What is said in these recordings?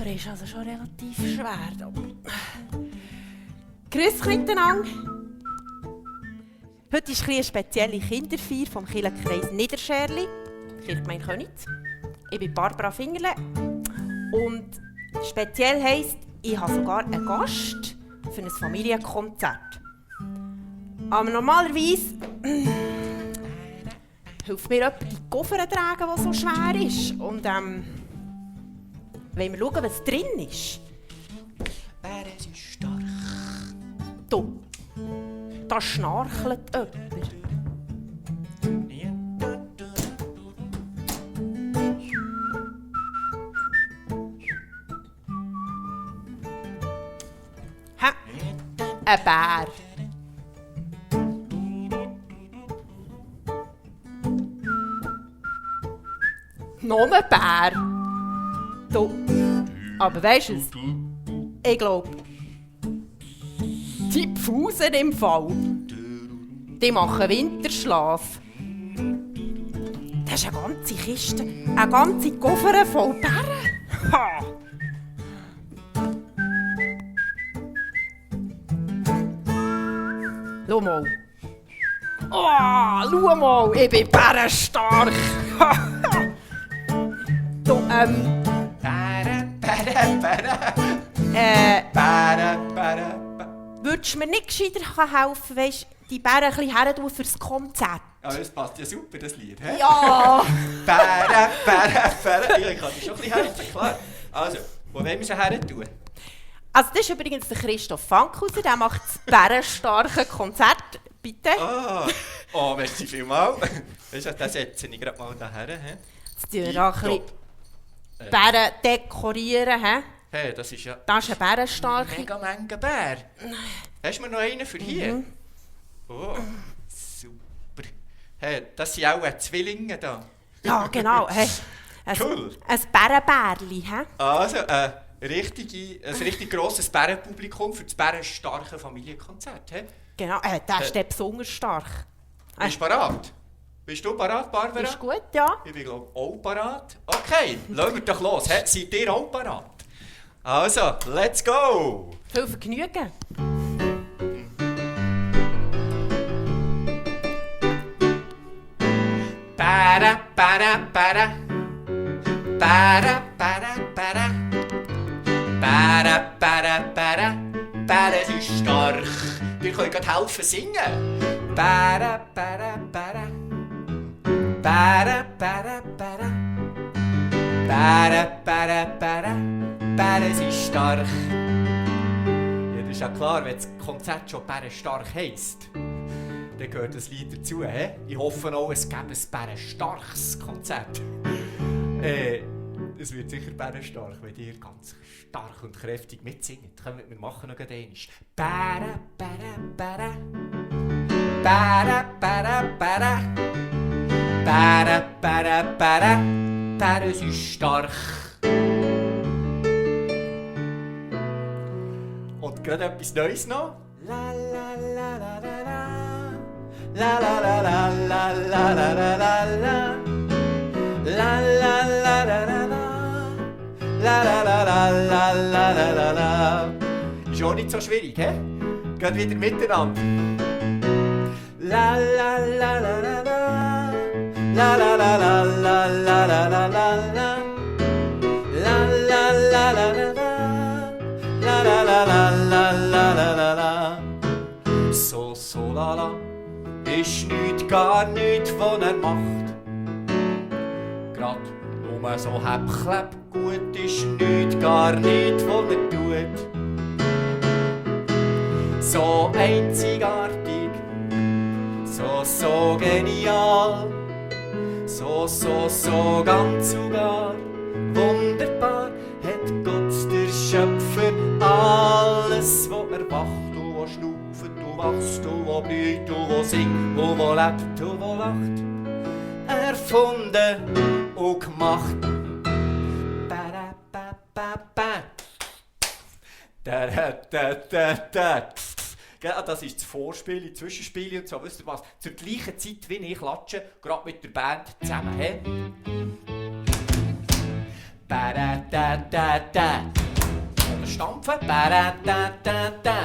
Koffer ist also schon relativ schwer. Grüß euch miteinander. Heute ist eine spezielle Kinderfeier vom Kirchenkreis Niederscherli, Kirchgemeinde Köniz. Ich bin Barbara Fingerle und speziell heisst, ich habe sogar einen Gast für ein Familienkonzert. Aber normalerweise hilft mir jemand, die Koffer zu tragen, die so schwer ist. Und wollen wir schauen, was drin ist? Wer ist stark? Du, da schnarchelt jemand. Hä? Ein Bär. Noch ein Bär. Du. Aber weisst du es? Ich glaube, die Pfusen im Fall, die machen Winterschlaf. Das ist eine ganze Kiste, eine ganze Koffer voll Bären. Ha! Schau mal. Oh, schau mal, ich bin bärenstark. Du, würdest du mir nicht gescheiter helfen, weißt, die Bären ein bisschen her tun fürs Konzert? Ja, das passt ja super, das Lied. He? Ja! Bären. Ja, ich kann dich schon ein bisschen helfen, klar. Also, wo wollen wir sie her tun? Also das ist übrigens der Christoph Fankhauser, der macht das bärenstarke Konzert. Bitte. Oh, merci vielmals. Weißt du, den setze ich gerade mal daher. Jetzt tun wir da ein bisschen Bären dekorieren. He? Hey, das ist ja... Das ist ein bärenstarke. Mega Menge Bär. Hast du mir noch einen für hier? Mhm. Oh, super. Hey, das sind auch Zwillinge da. Ja, genau. Hey, Cool. Ein Bärenbärli. He? Also, ein richtig grosses Bärenpublikum für das bärenstarke Familienkonzert. He? Genau, der ist der besonders stark. Bist du bereit? Bist du bereit, Barbara? Ist gut, ja. Ich bin, glaube ich, auch bereit. Okay, lassen wir doch los. He? Seid ihr auch bereit? Also, let's go! Viel Vergnügen. Para, para, para. Para, para, para. Para, para, para. Para ist stark. Wir können gerade helfen singen. Para, para, para. Para, para, para. Para, para, para. Para ist stark. Ja, das ist ja klar, wenn das Konzert schon bärenstark heisst, dann gehört das Lied dazu. He? Ich hoffe auch, es gäbe ein bärenstarkes Konzert. Es wird sicher bärenstark, wenn ihr ganz stark und kräftig mitsingt. Kommt, wir machen noch einmal. Bära, bära, bära. Bära, bära, bära. Bära, bära, bära. Bära ist stark. Und gerade etwas Neues noch. La la la la la la. La la la la la la la la la la. La la la la la la. La la la la la la la la la. Ist auch nicht so schwierig, hä? Geht wieder miteinander. La la la la la la. La la la la la la la la la la. La la la la la la. La la la la la la la la la. So, so, la la. Ist nicht gar nicht, was macht. Grad nur so Häppchleb gut ist nicht gar nicht, was tut. So einzigartig, so genial, so ganz sogar wunderbar hat Gott der Schöpfer alles, was erwacht, und was schnauft, und wachst, und was blüht, und was singt, und was lebt, und was lacht, erfunden und gemacht. Das ist das Vorspiel, die Zwischenspiele und so. Wisst ihr was? Zur gleichen Zeit wie ich klatsche, gerade mit der Band zusammen. He? Da-da-da-da-da. Stampfen. Da-da-da-da-da.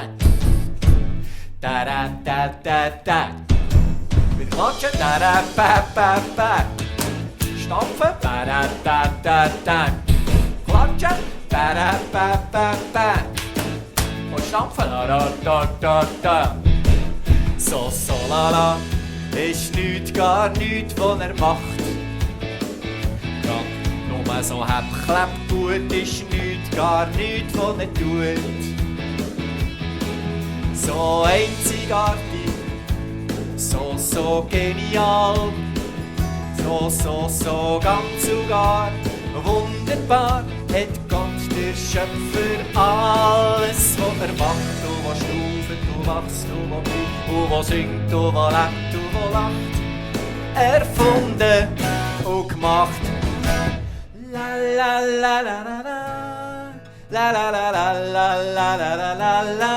Da-da-da-da-da. Wieder klatschen. Da-da-ba-ba-ba. Stampfen. Da-da-da-da-da. Klatschen. Da-da-ba-ba-ba. Und stampfen. Da-da-da-da-da. So, so, la, la. Ist nichts, gar nichts, was macht. Grad nur so klebt gut, ist nichts, gar nichts, was tut. So einzigartig, so genial, so ganz und gar wunderbar hat Gott der Schöpfer alles, was macht und was stuft und wächst und was blüht und was singt und was lebt und was lacht, erfunden und gemacht. La la la la la la la la la la la la la la la.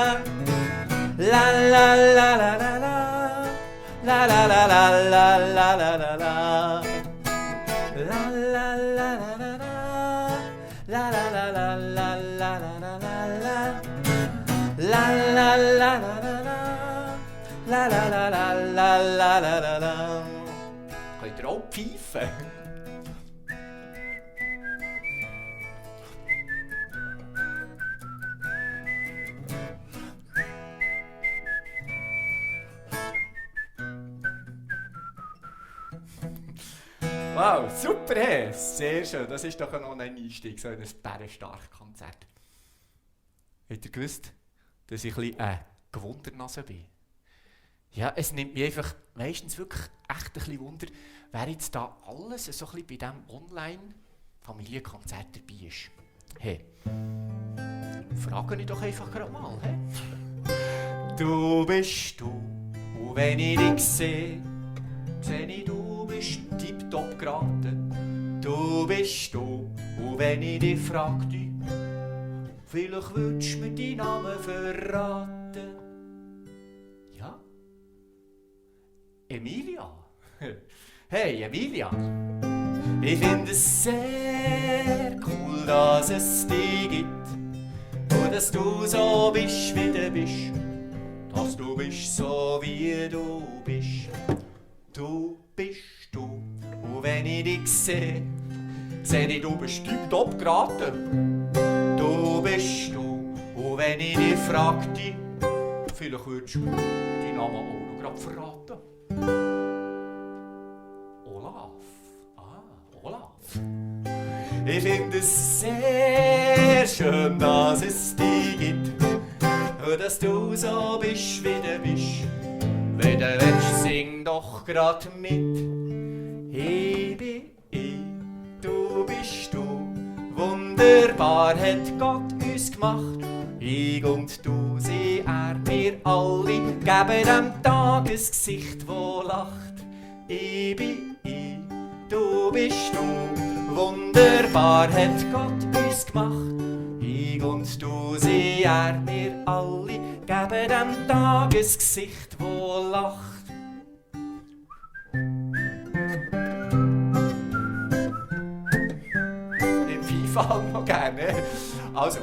La la la la la la la la la la la la la la la. La la la la la la la la la la la la la la. La la la la la la la la la la la la. Könnt ihr auch pfeifen? Wow, super, hey. Sehr schön. Das ist doch noch ein Einstieg, so in ein Bärenstark-Konzert. Habt ihr gewusst, dass ich ein bisschen Gewundernase bin? Ja, es nimmt mich einfach meistens wirklich echt ein bisschen Wunder, wer jetzt da alles so ein bisschen bei diesem Online-Familienkonzert dabei ist. Hey, frage ich doch einfach gerade mal, hey? Du bist du, und wenn ich dich sehe ich, du bist tipptopp geraten. Du bist du, und wenn ich dich fragte, vielleicht würdest du mir deinen Namen verraten. Ja? Emilia? Hey Emilia, ich finde es sehr cool, dass es dich gibt und dass du so bist, wie du bist. Dass du bist so, wie du bist. Du bist du, und wenn ich dich sehe ich, du bist tipptopp geraten. Du bist du, und wenn ich dich fragte, vielleicht würdest du mir deinen Namen auch noch gerade verraten. Olaf. Olaf. Ich finde es sehr schön, dass es dich gibt und dass du so bist, wie du bist. Wenn du willst, sing doch grad mit. Ich bin ich, du bist du. Wunderbar hat Gott uns gemacht. Ich und du, sie, wir alle, geben dem Tag ein Gesicht, wo lacht. Ich bin ich, du bist du. Wunderbar hat Gott uns gemacht. Ich und du, sie, wir alle, geben dem Tag ein Gesicht, wo lacht. Im FIFA noch gerne. Also,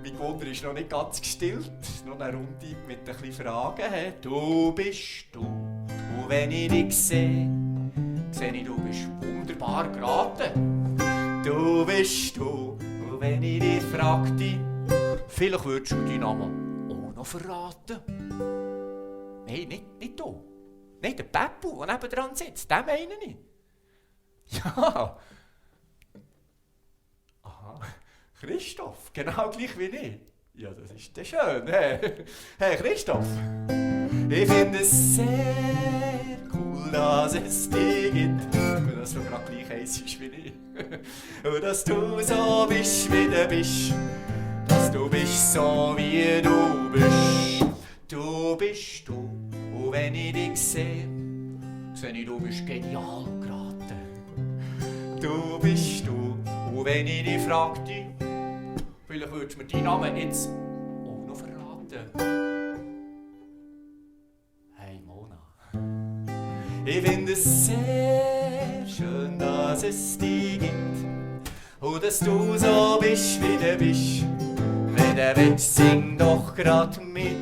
mein Wunder ist noch nicht ganz gestillt. Noch eine Runde mit ein bisschen Fragen. Du bist du. Und wenn ich dich sehe ich, du bist wunderbar geraten. Du bist du. Und wenn ich dich fragte, vielleicht würdest du deinen Namen auch noch verraten. Nein, nicht du. Nein, der Peppu, der nebendran sitzt, den meine ich. Ja. Aha. Christoph, genau gleich wie ich. Ja, das ist ja schön. Hey Christoph. Ich finde es sehr cool, dass es dich gibt. Und dass du gerade gleich heisst wie ich. Und dass du so bist, wie du bist. Dass du bist so, wie du bist. Du bist du. Und wenn ich dich sehe ich, du bist genial geraten. Du bist du. Und wenn ich dich fragte, vielleicht würdest du mir deinen Namen jetzt auch noch verraten. Hey Mona. Ich finde es sehr schön, dass es dich gibt und dass du so bist, wie du bist. Wenn du willst, sing doch grad mit.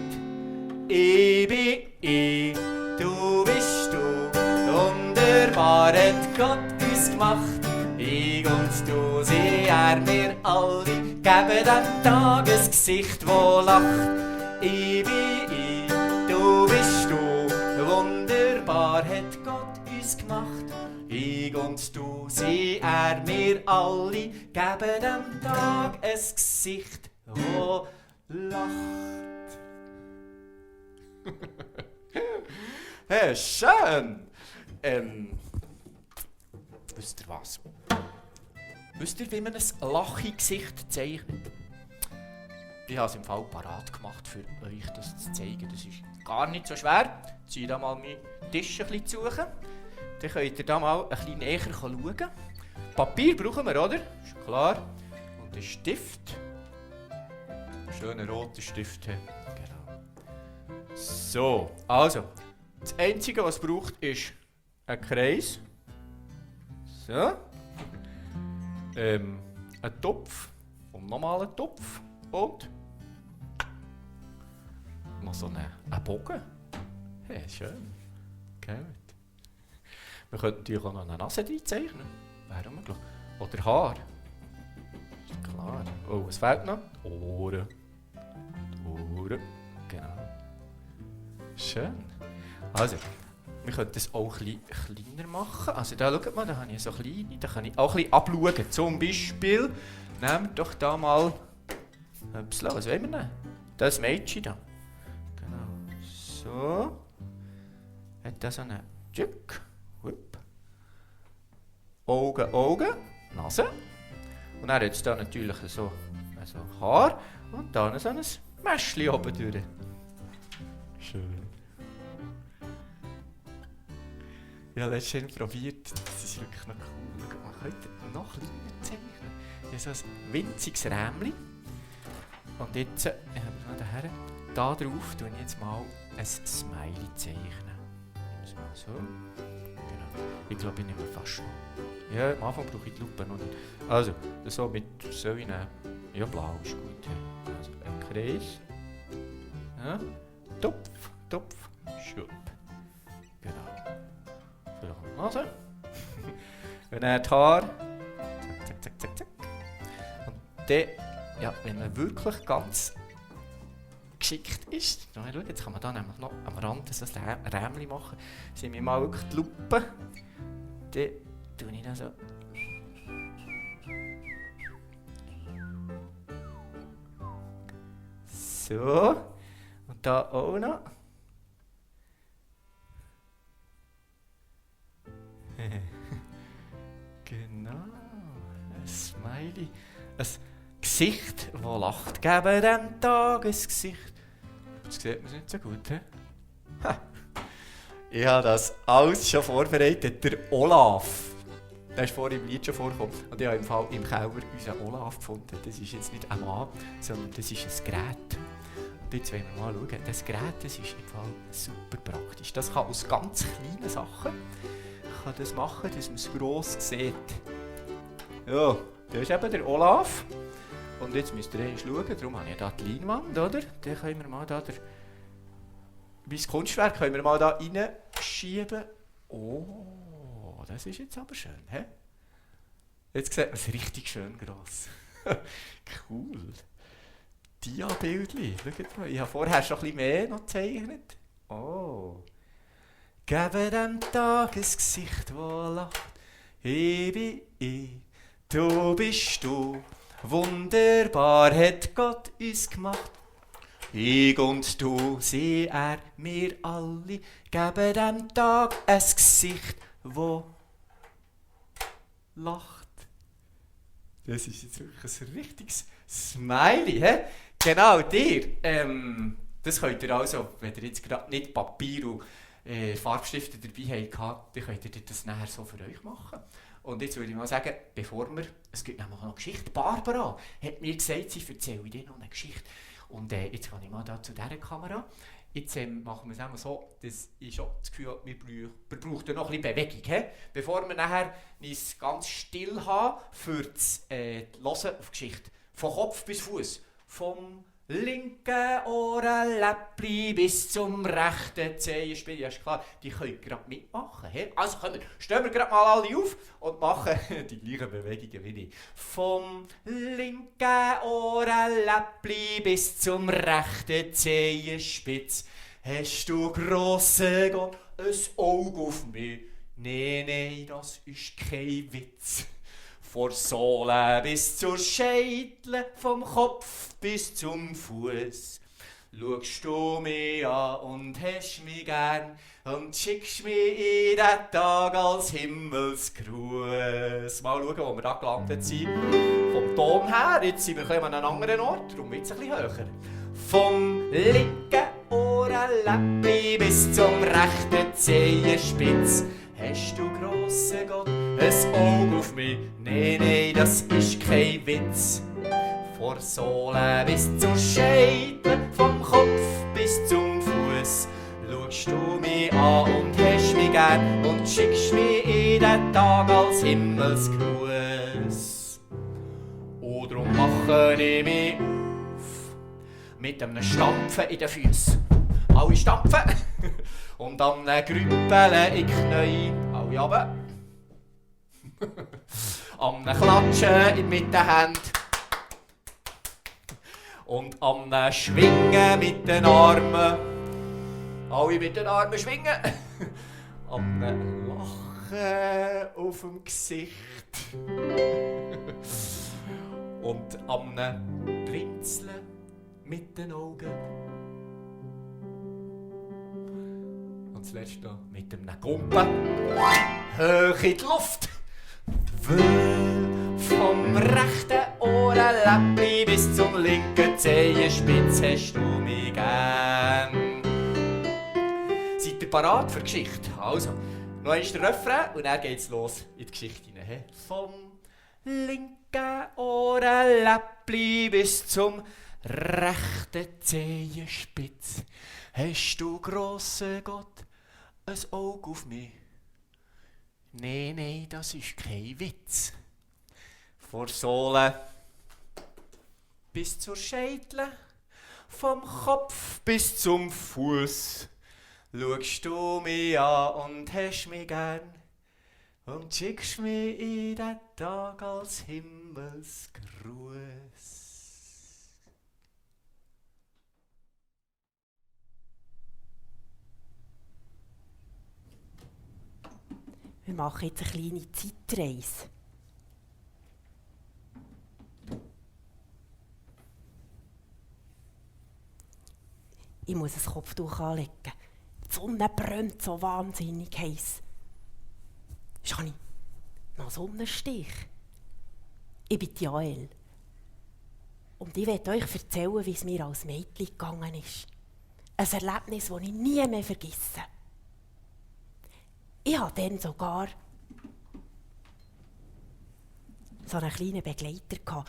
Ich bin ich, du bist du. Wunderbar hat Gott uns gemacht. Ich und du, sie wir alle, geben dem Tag ein Gesicht, wo lacht. Ich bin ich, du bist du. Wunderbar hat Gott uns gemacht. Ich und du, sie wir alle, geben dem Tag ein Gesicht, wo lacht. Hey, schön! Wisst ihr was? Wisst ihr, wie man ein Lachi-Gesicht zeichnet? Ich habe es im Fall parat gemacht, für euch das zu zeigen. Das ist gar nicht so schwer. Ich ziehe da mal meinen Tisch ein bisschen zu suchen. Dann könnt ihr da mal ein bisschen näher schauen. Papier brauchen wir, oder? Ist klar. Und einen Stift. Einen schönen roten Stift. Genau. So, also. Das Einzige, was es braucht, ist ein Kreis. So. Ein Topf. Und nochmal ein Topf. Und noch so einen Bogen. Hey, schön. Gut. Wir könnten natürlich auch noch eine Nase zeichnen. Wäre möglich. Oder Haar. Ist klar. Oh, was fehlt noch? Ohren. Ohren. Genau. Schön. Also, wir können das auch ein bisschen kleiner machen. Also da schaut mal, da habe ich so kleine, da kann ich auch ein bisschen abschauen. Zum Beispiel, nehmt doch da mal, was wollen wir nehmen? Das Mädchen da. Genau. So. Hat da so einen Tschück. Augen, Augen, Nase. Und dann hat es da natürlich so Haar und dann so ein Mäschchen oben durch. Schön. Ich habe letztens probiert, das ist wirklich noch cool. Man könnte noch kleiner zeichnen. Ich habe so ein winziges Rämchen. Und jetzt, da drauf tue ich jetzt mal ein Smiley zeichnen. Mal so. Genau. Ich glaube, ich nehme fast noch. Ja, am Anfang brauche ich die Lupe noch nicht. Also, so mit soll ich nehmen. Ja, blau ist gut. Also, ein Kreis. Ja. Topf, Topf, Schub. Genau. Vielleicht noch Nase. Und dann die Haare. Zack, zack, zack, zack. Und dann, ja, wenn man wirklich ganz geschickt ist, schau, jetzt kann man da nämlich noch am Rand so ein Rämchen machen. Sind wir mal wirklich die Lupe. Dann tue ich das so. So. Und da auch noch. Genau. Ein Smiley. Ein Gesicht, das lacht. Geben dem Tag ein Gesicht. Jetzt sieht man es nicht so gut, he? Ha. Ich habe das alles schon vorbereitet. Der Olaf. Der ist vorhin im Lied schon vorgekommen. Und ich habe im Fall im Keller unseren Olaf gefunden. Das ist jetzt nicht ein Mann, sondern das ist ein Gerät. Und jetzt wollen wir mal schauen. Das Gerät, das ist im Fall super praktisch. Das kann aus ganz kleinen Sachen das machen, dass man es gross sieht. Ja, das ist eben der Olaf. Und jetzt müsst ihr einmal schauen, darum habe ich hier die Leinwand, oder? Dann können wir mal da mein Kunstwerk können wir mal da reinschieben. Oh, das ist jetzt aber schön, hä? Jetzt sieht man es richtig schön gross. Cool. Dia-Bildchen, schaut mal. Ich habe vorher schon ein bisschen mehr noch gezeichnet. Oh. Gebe dem Tag ein Gesicht, das lacht. Ich bin ich, du bist du. Wunderbar hat Gott uns gemacht. Ich und du, sie, wir alle, geben dem Tag ein Gesicht, das lacht. Das ist jetzt wirklich ein richtiges Smiley, hä? Genau, dir. Das könnt ihr also, wenn ihr jetzt gerade nicht Papier und Farbstifte dabei habt, dann könnt ihr das nachher so für euch machen. Und jetzt würde ich mal sagen, bevor wir, es gibt nämlich noch eine Geschichte. Barbara hat mir gesagt, sie erzähle dir noch eine Geschichte. Und jetzt gehe ich mal da zu dieser Kamera. Jetzt machen wir es einmal so, dass ich schon das Gefühl habe, wir brauchen noch ein bisschen Bewegung. He? Bevor wir nachher uns ganz still haben für das Hören auf Geschichte. Von Kopf bis Fuß. Vom linken Ohrenläppli bis zum rechten Zehenspiel. Ja, ist klar, die können gerade mitmachen. He? Also stehen wir gerade mal alle auf und machen die gleichen Bewegungen wie ich. Vom linken Ohrenläppli bis zum rechten Zehenspitz. Hast du, grosser Gott, ein Auge auf mich? Nein, das ist kein Witz. Von Sohle bis zur Scheitel, vom Kopf bis zum Fuß. Schaust du mich an und hast mich gern und schickst mich in den Tag als Himmelsgruß. Mal schauen, wo wir da gelandet sind. Vom Ton her, jetzt sind wir an einem anderen Ort, darum wird es ein bisschen höher. Vom linken Ohrenläppli bis zum rechten Zehenspitz. Hast du, grosser Gott, ein Auge auf mich? Nein, das ist kein Witz. Von Sohle bis zur Scheitel, vom Kopf bis zum Fuß. Schaust du mich an und hast mich gern und schickst mich in den Tag als Himmelsgruß. Und darum mache ich mich auf mit einem Stampfen in den Füßen. Alle stampfen und an Grüppeln in die Knie. Alle runter. Am Klatschen mit den Händen. Und am Schwingen mit den Armen. Alle mit den Armen schwingen. Am Lachen auf dem Gesicht. Und am Blinzeln mit den Augen. Und zuletzt noch mit einem Gumpen hoch in die Luft. Weil vom rechten Ohrenläppli bis zum linken Zehenspitz hast du mich gern. Seid ihr parat für die Geschichte? Also, noch einmal der Refrain und dann geht's los in die Geschichte hinein. Vom linken Ohrenläppli bis zum rechten Zehenspitz hast du, grosser Gott, ein Auge auf mich. Nein, das ist kein Witz. Von Sohle bis zur Scheitel, vom Kopf bis zum Fuß. Schaust du mich an und hast mich gern und schickst mich in den Tag als Himmelsgruß. Wir machen jetzt eine kleine Zeitreise. Ich muss ein Kopftuch anlegen. Die Sonne brennt so wahnsinnig heiß. Schau, noch Sonnenstich. Ich bin Jael. Und ich werde euch erzählen, wie es mir als Mädchen gegangen ist. Ein Erlebnis, das ich nie mehr vergesse. Ich hatte dann sogar so einen kleinen Begleiter.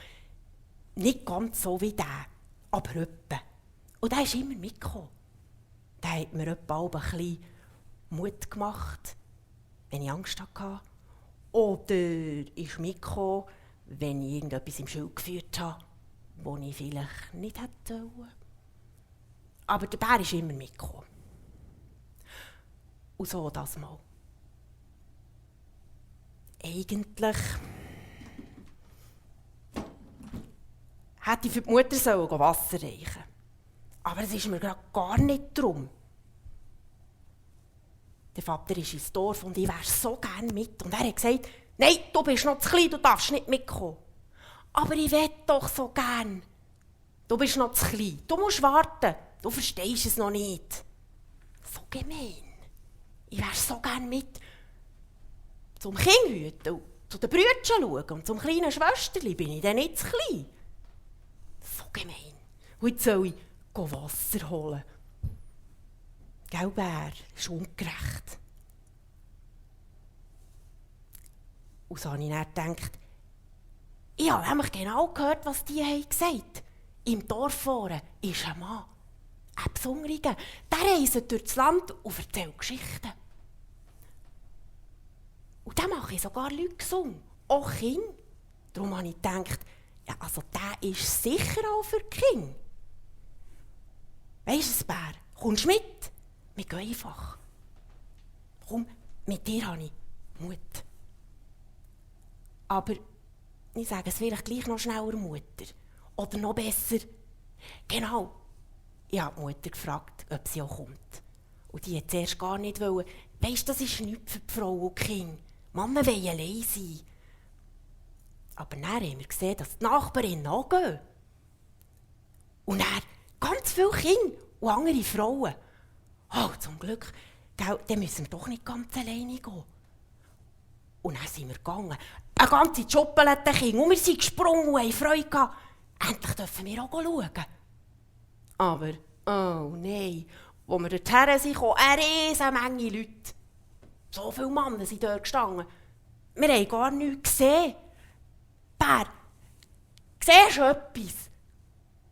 Nicht ganz so wie der, aber etwa. Und der ist immer mitgekommen. Der hat mir etwa ein bisschen Mut gemacht, wenn ich Angst hatte. Oder ist mitgekommen, wenn ich irgendetwas im Schul geführt habe, das ich vielleicht nicht hätte sollen. Aber der Bär ist immer mitgekommen. Und so das mal. Eigentlich hätte ich für die Mutter Wasser reichen sollen. Aber es ist mir gerade gar nicht darum. Der Vater ist ins Dorf und ich wäre so gerne mit. Und er hat gesagt, nein, du bist noch zu klein, du darfst nicht mitkommen. Aber ich will doch so gern. Du bist noch zu klein, du musst warten, du verstehst es noch nicht. So gemein. Ich wäre so gerne mit. Zum Kind hüten und zu den Brüdern schauen und zum kleinen Schwesterli bin ich dann nicht zu klein. So gemein. Und jetzt soll ich Wasser holen. Gell, Bär, das ist ungerecht. Und so habe ich dann gedacht, ich habe nämlich genau gehört, was die haben gesagt. Im Dorf vorne ist ein Mann. ein Besonderer, der reist durch das Land und erzählt Geschichten. Und dann mache ich sogar Leute gesungen, auch Kinder. Darum habe ich gedacht, ja, also der ist sicher auch für die Kinder. Weisst du, Bär, kommst du mit? Wir gehen einfach. Komm, mit dir habe ich Mut. Aber ich sage es vielleicht gleich noch schneller Mutter. Oder noch besser, genau, ich habe die Mutter gefragt, ob sie auch kommt. Und die hat zuerst gar nicht wollen. Weisst du, das ist nichts für die Frau und die Kinder. Mama will allein sein. Aber dann haben wir gesehen, dass die Nachbarinnen auch gehen. Und dann ganz viele Kinder und andere Frauen. Oh, zum Glück, dann müssen wir doch nicht ganz alleine gehen. Und dann sind wir gegangen. Eine ganze Schokolade Kinder. Und wir sind gesprungen und haben Freude gehabt. Endlich dürfen wir auch schauen. Aber, oh nein, wo wir dorthin sind, eine riesige Menge Leute. So viele Männer sind dort gestanden. Wir haben gar nichts gesehen. Bär, siehst du etwas?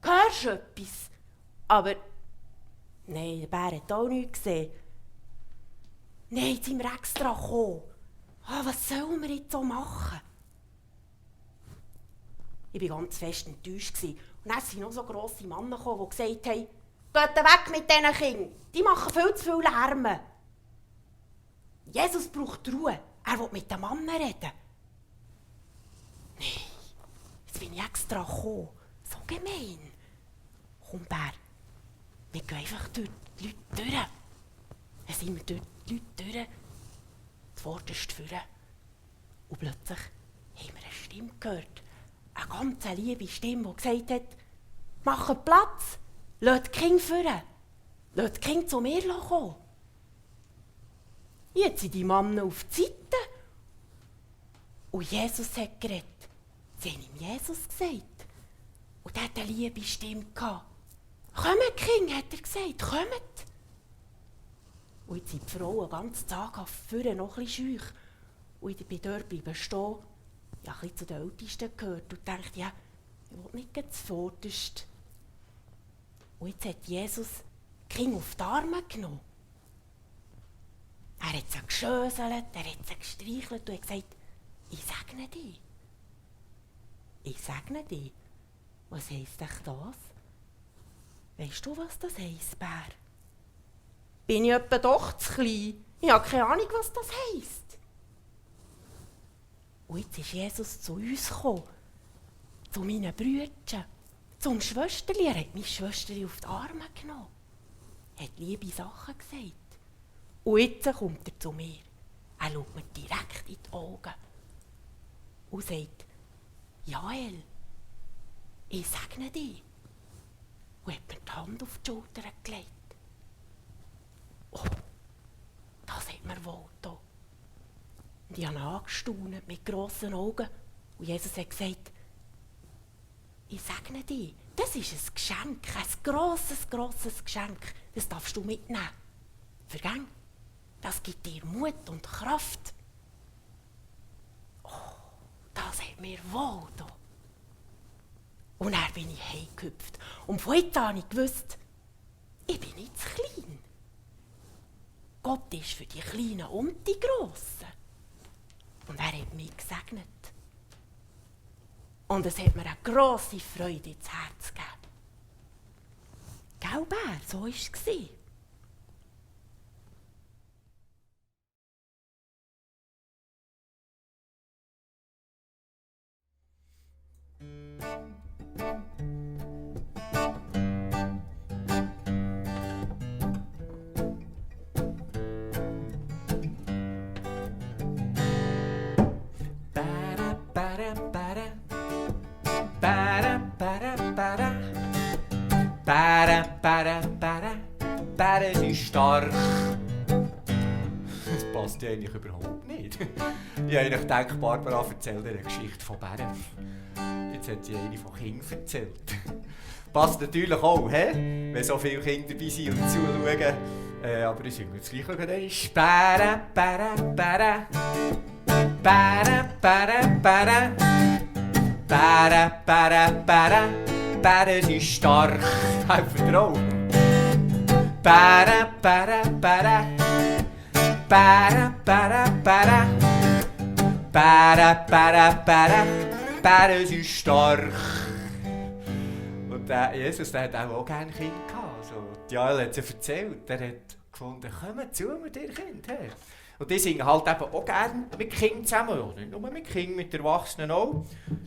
Hörst du etwas? Aber, nein, der Bär hat auch nichts gesehen. Nein, jetzt sind wir extra gekommen. Was sollen wir jetzt so machen? Ich war ganz fest enttäuscht. Und dann sind noch so grosse Männer gekommen, die gesagt haben, geht weg mit diesen Kindern, die machen viel zu viel Lärm. Jesus braucht Ruhe, er will mit den Männern reden. Nein, jetzt bin ich extra gekommen. So gemein. Komm, Bär, wir gehen einfach durch die Leute durch. Dann sind wir durch die Leute durch, zuvorderst führen. Und plötzlich haben wir eine Stimme gehört. Eine ganz liebe Stimme, die gesagt hat, macht Platz, lasst die Kinder führen, lasst die Kinder zu mir kommen. Jetzt sind die Männer auf die Seite. Und Jesus hat geredet. Sie haben ihm Jesus gesagt. Und er hatte eine liebe Stimme gehabt. Kommt, Kinder, hat er gesagt, kommt. Und jetzt sind die Frauen ganz zaghaft vorne noch ein bisschen scheu. Und ich bin dort bleiben stehen. Ich habe ein bisschen zu den Ältesten gehört und dachte, ja, ich will nicht ganz zuvorderst. Und jetzt hat Jesus die Kinder auf die Arme genommen. Er hat sie geschöselt, er hat sie gestreichelt und hat gesagt, ich segne dich. Ich segne dich. Was heisst echt das? Weisst du, was das heisst, Bär? Bin ich etwa doch zu klein? Ich habe keine Ahnung, was das heisst. Und jetzt ist Jesus zu uns gekommen, zu meinen Brüdern, zum Schwesterli. Er hat meine Schwesterli auf die Arme genommen, hat liebe Sachen gesagt. Und jetzt kommt er zu mir. Er schaut mir direkt in die Augen und sagt, Jael, ich segne dich. Und hat mir die Hand auf die Schulter gelegt. Oh, das hat mir wohl getan. Und ich habe angestaunt mit grossen Augen. Und Jesus hat gesagt, ich segne dich. Das ist ein Geschenk, ein grosses Geschenk. Das darfst du mitnehmen. Vergäng. Das gibt dir Mut und Kraft. Oh, das hat mir wohl getan. Und dann bin ich heimgehüpft. Und von heute an habe ich gewusst, ich bin nicht zu klein. Gott ist für die Kleinen und die Grossen. Und er hat mich gesegnet. Und es hat mir eine grosse Freude ins Herz gegeben. Gell, Bär, so war es. Bären sind stark. Das passt ja eigentlich überhaupt nicht. Ich habe gedacht, Barbara erzählt eine Geschichte von Bären. Jetzt hat sie eine von Kindern erzählt. Passt natürlich auch, wenn so viele Kinder dabei sind und zuschauen. Aber ich singe jetzt gleich noch einmal. Bären, Bären, Bären. Bären, Bären, Bären. Bären, Bären, Bären. Bären sind stark. Helfen dir auch. Para, para, para. Para, para, para. Para, para, para. Para ist stark. Und Jesus, der hat auch gerne Kinder gehabt. So, die Joel hat es erzählt. Der hat gefunden, kommt zu mit ihr Kind. Hey. Und die singen halt eben auch gerne mit Kindern zusammen. Ja, nicht nur mit Kindern, mit Erwachsenen auch.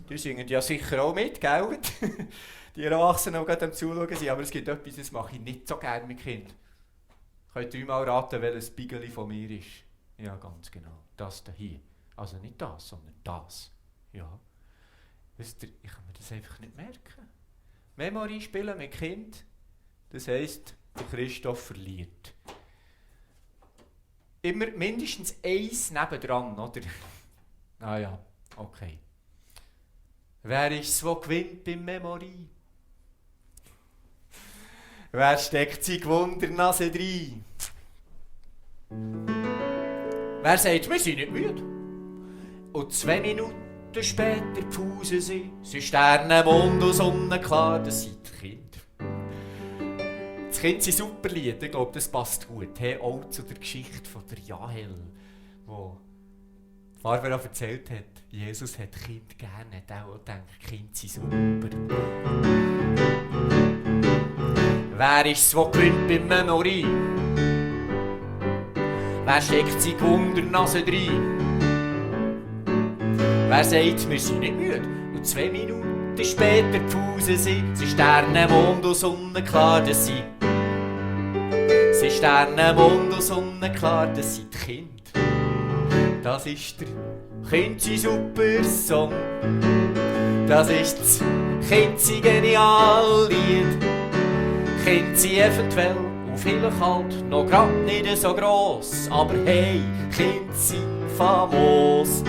Die singen ja sicher auch mit, gell? Die Erwachsenen auch gerade am Zuschauen sind. Aber es gibt etwas, das mache ich nicht so gerne mit Kindern. Könnt ihr dreimal raten, welches Bigeli von mir ist? Ja, ganz genau. Das hier. Also nicht das, sondern das. Ja. Wisst ihr, ich kann mir das einfach nicht merken. Memory spielen mit Kind, das heisst, der Christoph verliert. Immer mindestens eins nebendran, oder? Ah ja, okay. Wer ist es, der gewinnt beim Memory? Wer steckt seine Gewundernase rein? Wer sagt, wir sind nicht müde? Und 2 Minuten später pfusen sie Sterne, Mond und Sonne klar, das sind die Kinder. Das Kind sind super Lieder, ich glaube, das passt gut. Hey, auch zu der Geschichte von der Jahel, wo Barbara erzählt hat, Jesus hat Kinder gerne, hat auch gedacht, Kinder sind super. Wer ist es, der gewinnt beim Memory? Wer steckt seine Gewundernase rein? Wer sagt, wir sind nicht müde? Und 2 Minuten später pfusen sie Sterne, Mond und Sonne klar, das sind Sterne, Mond und Sonne klar, das sind die Kinder. Das ist der Kind sein super Song. Das ist das Kind sein genial Lied. Kind sind eventuell und vielleicht halt noch grad nicht so gross, aber hey, Kind sind famos.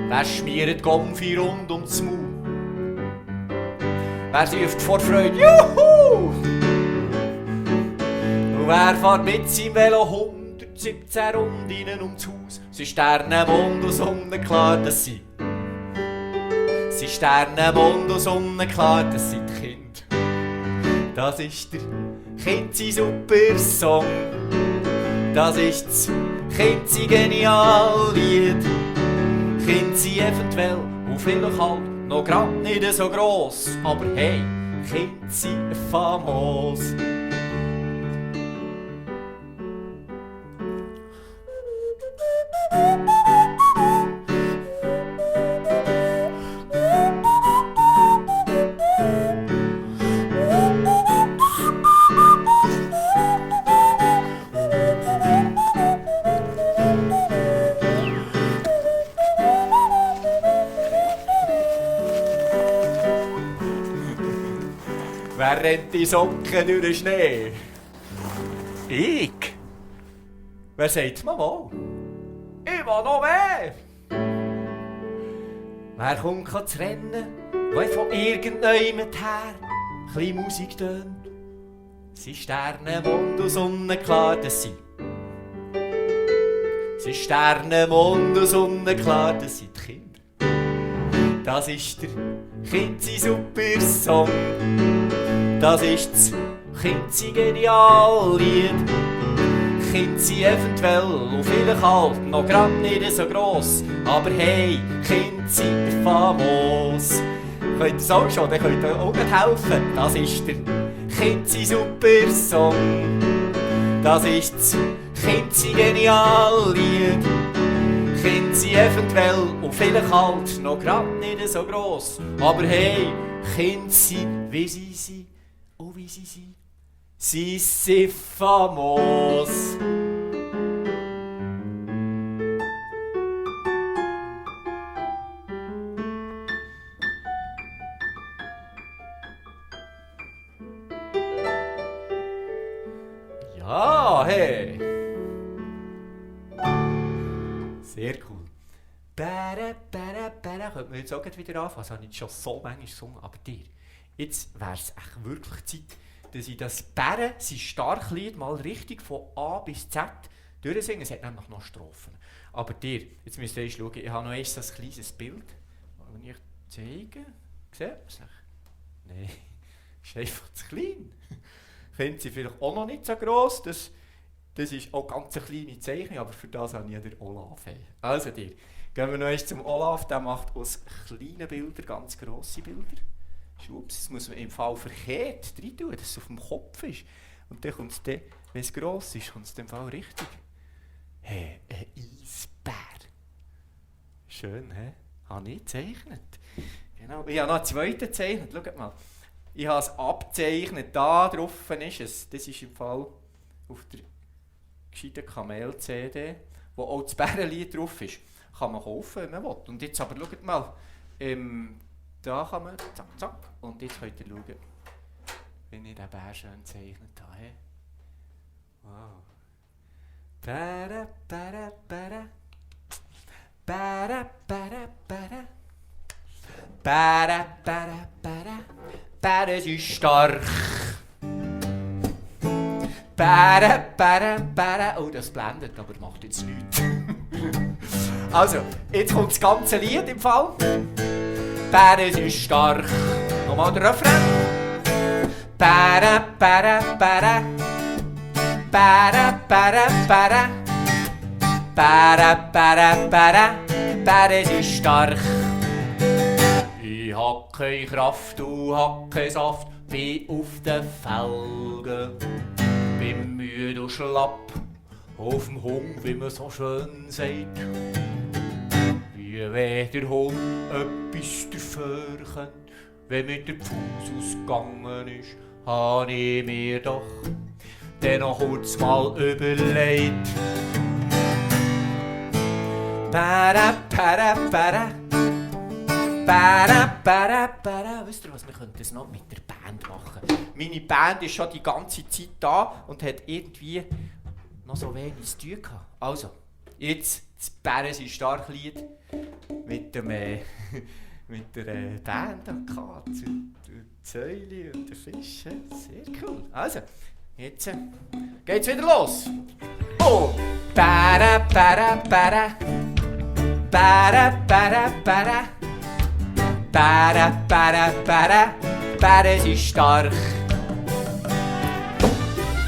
Wer schmiert Gomfi rund ums Maul? Wer ruft vor Freude Juhu? Und wer fährt mit seinem Velo 117 Runden ums Haus? Sie Sterne, Mond und Sonne klar, das sind Sterne, Mond und Sonne klar, das sind die Kinder. Das ist der Kind sein super Song. Das ist das Kind sein genial Lied. Kind sind eventuell und vielleicht halt noch grad nicht so gross, aber hey, Kind sind famos. Wer rennt die Socken durch den Schnee? Ich? Wer sagt Mama? Ich will noch mehr! Wer kommt zu rennen, weil von irgendjemand her kleine Musik tönt? Sie Sterne, Mond und Sonne klar, das sind Sie Sterne, Mond und Sonne klar, das sind die Kinder. Das ist der Kind sein super Song. Das ist das Kind sein genial Lied. Kind sind eventuell und vielleicht halt noch grad nicht so gross, aber hey, Kind sind famos. Könnt ihr es auch schon, dann könnt ihr auch helfen. Das ist der Kind sein super Song. Das ist das Kind sein genial Lied. Kind sind eventuell und vielleicht halt noch grad nicht so gross, aber hey, Kind sind wie sie sind. Oh, wie sie sind. Sie sind famos. Ja, hey. Sehr cool. Bäre, bäre, bäre. Könnte man jetzt auch wieder anfangen. Das habe ich schon so manchmal gesungen, aber dir. Jetzt wäre es echt wirklich Zeit, dass ich das Bären, sein Starklied, mal richtig von A bis Z durchsinge. Es hat nämlich noch Strophen. Aber dir, jetzt müsst ihr schauen, ich habe noch erst ein kleines Bild, das ich zeige. Seht ihr es? Nein, ist einfach zu klein. Finden Sie vielleicht auch noch nicht so gross. Das ist auch ganz eine kleine Zeichnung, aber für das habe ich ja den Olaf. Also dir, gehen wir noch erst zum Olaf, der macht aus kleinen Bildern ganz grosse Bilder. Schwupps, das muss man im Fall verkehrt rein tun, dass es auf dem Kopf ist. Und dann kommt es, wenn es gross ist, kommt es im Fall richtig. Hey, ein Eisbär. Schön, hä? Habe ich gezeichnet. Genau. Ich habe noch einen zweiten gezeichnet. Schaut mal. Ich habe es abgezeichnet. Da drauf ist es. Das ist im Fall auf der gescheiten Kamel-CD, wo auch das Bärenlied drauf ist. Kann man kaufen, wenn man will. Und jetzt aber schaut mal. Da kann man zack, zack. Und jetzt könnt ihr schauen, wenn ich den Bär schön gezeichnet habe. Hey. Wow. Bäre, bäre, bäre. Bäre, bäre, bäre. Bäre, bäre, bäre. Bäre sind stark. Bäre, bäre, bäre. Oh, das blendet, aber macht jetzt nichts. Also, jetzt kommt das ganze Lied im Fall. Bäre sind stark. Nochmal der Refrain. Bäre, bäre, bäre. Bäre, bäre, bäre. Bäre, bäre, bäre. Bäre sind stark. Ich hab keine Kraft, du hab keinen Saft, bin auf den Felgen. Bin müde und schlapp, auf dem Hund, wie man so schön sagt. Wie wenn der Hund etwas dafür könnte, wenn mir der Fuß ausgegangen ist, hab ich mir doch dann noch kurz mal überlegt. Para, para, para. Para, para, para. Wisst ihr was, wir könnten das noch mit der Band machen. Meine Band ist schon die ganze Zeit da und hat irgendwie noch so wenig zu tun gehabt. Also, jetzt das Bären sind stark Lied mit dem mit der Band AK, der Säule und der Fisch. Sehr cool. Also, jetzt geht's wieder los. Oh! Para, para, para. Para, para, para. Para, para, para. Para sind stark.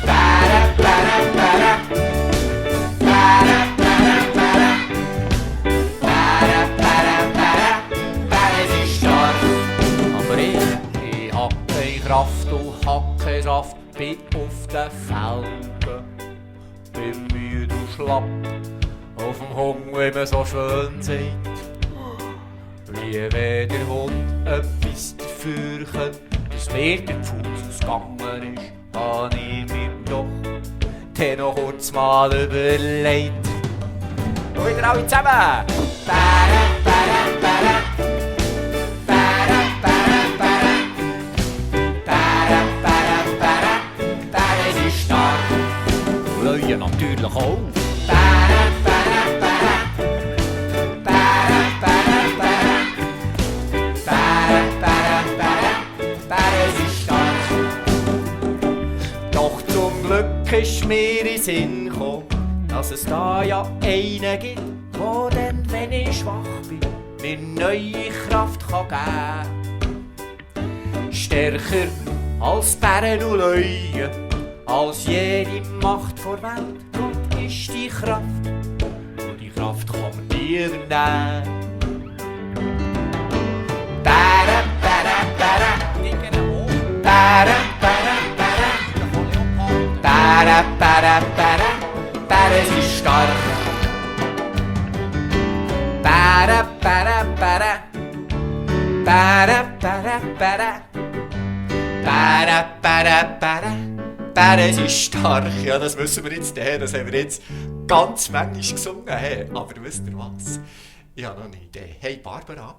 Para, para, para. Para, para, para. Para, para, para. Para sind stark. Aber ich hab keine Kraft und hab keinen Saft. Bin auf den Felgen. Bin müde und schlapp. Auf dem Hund, wie man so schön sagt. Wie wenn der Hund etwas dafür könnte, dass mir der Fuß ausgegangen ist, hab ich mir doch dann noch kurz mal überlegt. Und wieder alle zusammen! Para, para, para. Para, para, para. Para, para, para. Para ist stark. Und Leute natürlich auch. Para, para, para. Para, para, para. Para, para, para. Para ist stark. Doch zum Glück ist mir in den Sinn gekommen, dass es da ja einen gibt, der dann, wenn ich schwach bin, mir neue Kraft kann geben. Stärker als Bären und Löwen, als jede Macht vor Welt. Gott ist die Kraft, und die Kraft kann man niemand nehmen. Bären, Bären, Bären, Bären, Bären, Bären, Bären, Bären, Bären, Bären sind stark. Bären, Bären, Bären, Bären, Bären, Bären, Bären, Bären, Bären, Bären sind stark. Ja, das müssen wir jetzt her, das haben wir jetzt ganz manchmal gesungen. Hey, aber wisst ihr was? Ich habe noch eine Idee. Hey Barbara,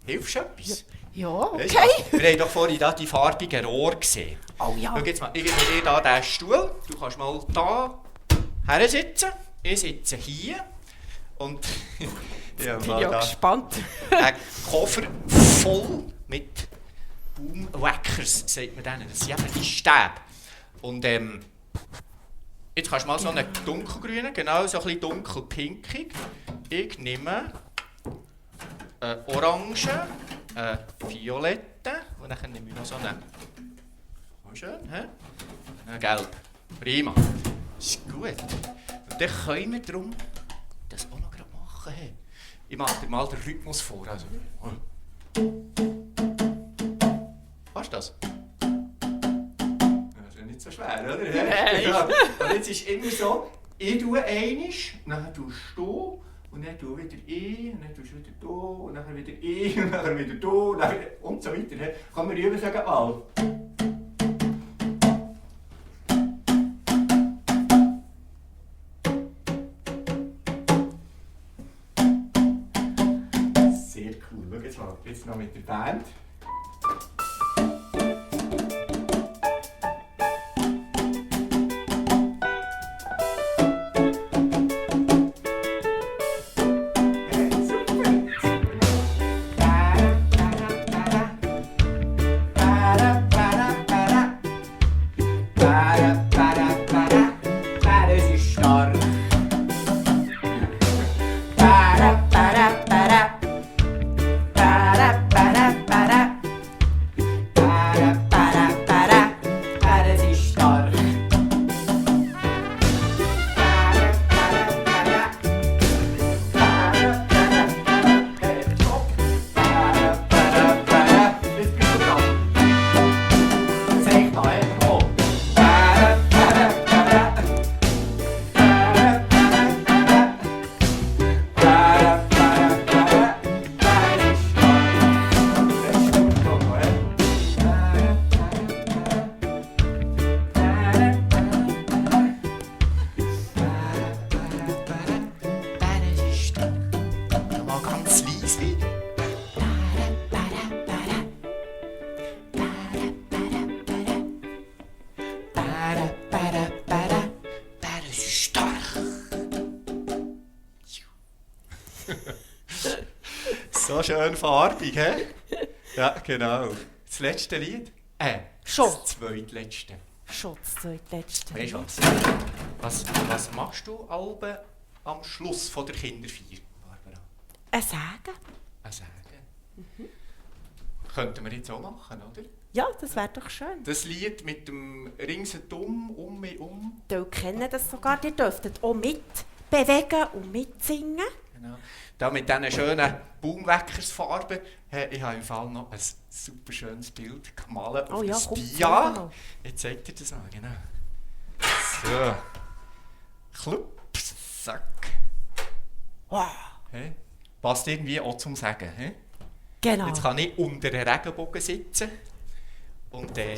hilfst du etwas? Ja, okay. Weißt du, wir haben doch vorhin da die farbigen Rohre gesehen. Oh ja. Schau jetzt mal, ich gebe dir da diesen Stuhl. Du kannst mal da her sitzen. Ich sitze hier. Und ich bin ja gespannt. Ein Koffer voll mit Boomwackers, sagt man denen. Das sind eben die Stäbe. Und Jetzt kannst du mal so einen dunkelgrünen, genau, so ein bisschen dunkelpinkig. Ich nehme eine Orange, eine Violette und dann nehme ich noch so eine. Oh, schön, hä? Eine Gelb. Prima. Ist gut. Und dann können wir darum das auch noch machen. Hey. Ich mache dir mal den Rhythmus vor. Also. Kannst du das? Das ist ja nicht so schwer, oder? Nein. Ja. Und jetzt ist immer so, ich tue einmal, dann tust du und dann tue wieder ich, und dann tust du wieder du, und dann wieder ich, und dann wieder du, und so weiter. Kann man üben, sagen mal. Sehr cool. Schau jetzt mal, jetzt noch mit der Band. So schön farbig, hä? Ja, genau. Das letzte Lied? Schon. Das zweitletzte. Schon das zweitletzte. Weißt du was machst du am Schluss von der Kinderfeier, Barbara? Ein Sagen. Ein Sagen. Könnten wir jetzt auch machen, oder? Ja, das wäre doch schön. Das Lied mit dem Ringsherum, mich um. Die kennen das sogar. Ihr dürftet auch mitbewegen und mitsingen. Genau. Da mit diesen schönen Baumweckersfarben. Ich habe im Fall noch ein super schönes Bild gemalt auf das Dia. Ich zeige dir das mal, genau. So. Klups, zack. Wow. Hey. Passt irgendwie auch zum Sagen. Hey? Genau. Jetzt kann ich unter einem Regenbogen sitzen und dann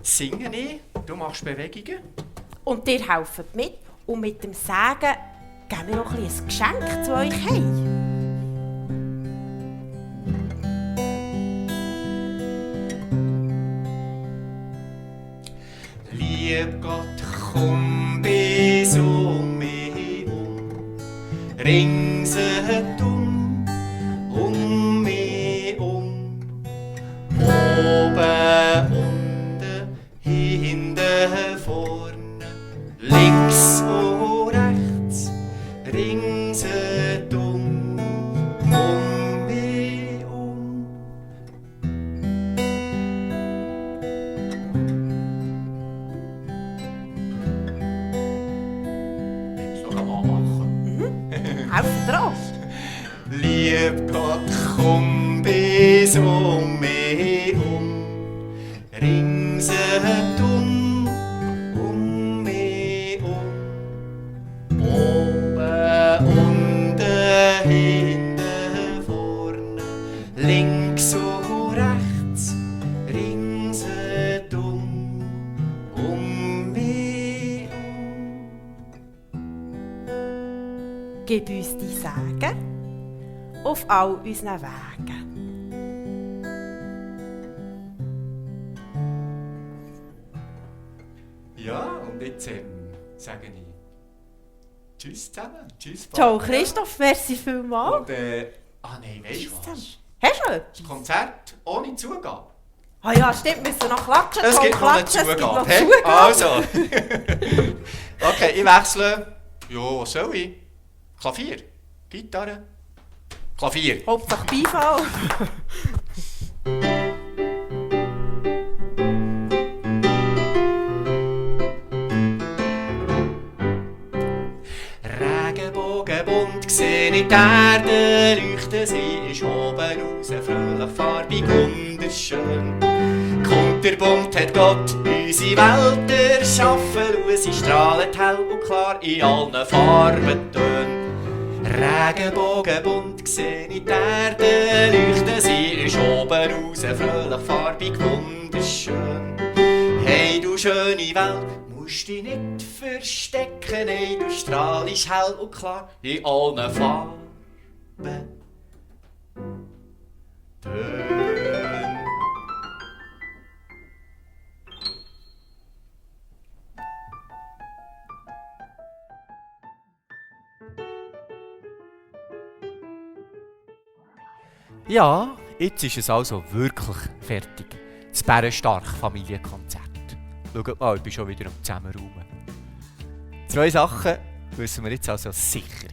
singe ich. Du machst Bewegungen. Und ihr helft mit. Und mit dem Sagen geben wir noch ein Geschenk zu euch heim. Lieb Gott, komm bis mich ringsherum, mich oben, unten, hinten, vorne, links und rechts, ringsherum, mich Helft drauf. Lieb Gott, komm bis mich ringsherum, mich oben, unten, hinten, vorne, links und rechts, ringsherum, mich Gib uns die Sagen auf all unseren Wegen. Ja, und jetzt sage ich Tschüss zusammen. Tschüss, Ciao Barbara. Christoph, merci vielmals. Und, nein, weißt du was? Hast du etwas? Das Konzert ohne Zugabe Ah ja, stimmt, müssen wir noch klatschen. Es Komm, gibt noch eine klatschen, es gibt Zugabe. noch Hey, Zugabe. also. Okay, ich wechsle. Jo, was soll ich? Klavier? Gitarre? Klavier. Hauptsache Beifall. Regenbogenbunt sehe ich die Erde leuchten, sie ist oben raus, fröhlich farbig, wunderschön. Kunterbunt hat Gott unsere Welt erschaffen, und sie strahlt hell und klar in allen Farbentönen. Regenbogenbunt sehe ich die Erde leuchten, sie ist oben raus, fröhlich farbig, wunderschön. Hey du schöne Welt, musst dich nicht verstecken, hey, du strahlst hell und klar in allen Farben. Ja, jetzt ist es also wirklich fertig. Das Bärenstark-Familienkonzert. Schaut mal, ich bin schon wieder am Zusammenraumen. 2 Sachen wissen wir jetzt also sicher.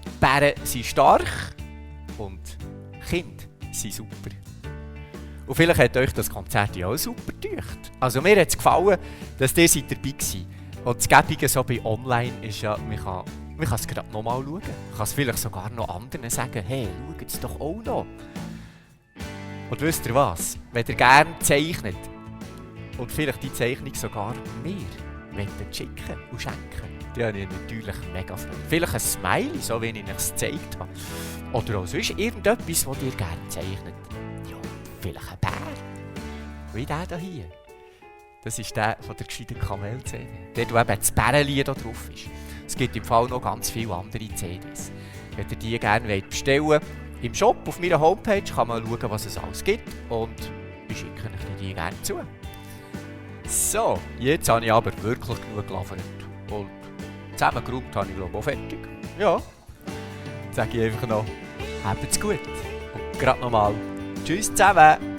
Die Bären sind stark und Kinder sind super. Und vielleicht hat euch das Konzert ja auch super gedacht. Also mir hat es gefallen, dass ihr dabei seid. Und das Gäbige so bei Online ist ja, man kann es gerade nochmal schauen. Man kann es vielleicht sogar noch anderen sagen, hey, schaut es doch auch noch. Und wisst ihr was? Wenn ihr gerne zeichnet und vielleicht die Zeichnung sogar mir schicken und schenken, dann habe ich natürlich mega Freude. Vielleicht ein Smiley, so wie ich es gezeigt habe. Oder auch sonst irgendetwas, das ihr gerne zeichnet. Ja, vielleicht ein Bär. Wie der hier. Das ist der von der gescheiten Kamel-CD. Der, wo eben das Bärenlied drauf ist. Es gibt im Fall noch ganz viele andere CDs. Wenn ihr die gerne bestellen wollt, im Shop auf meiner Homepage kann man schauen, was es alles gibt. Und ich schicke euch die gerne zu. So, jetzt habe ich aber wirklich genug geliefert. Und zusammengeräumt habe ich glaube auch fertig. Ja, jetzt sage ich einfach noch, habt's gut. Und gerade nochmal, tschüss zusammen.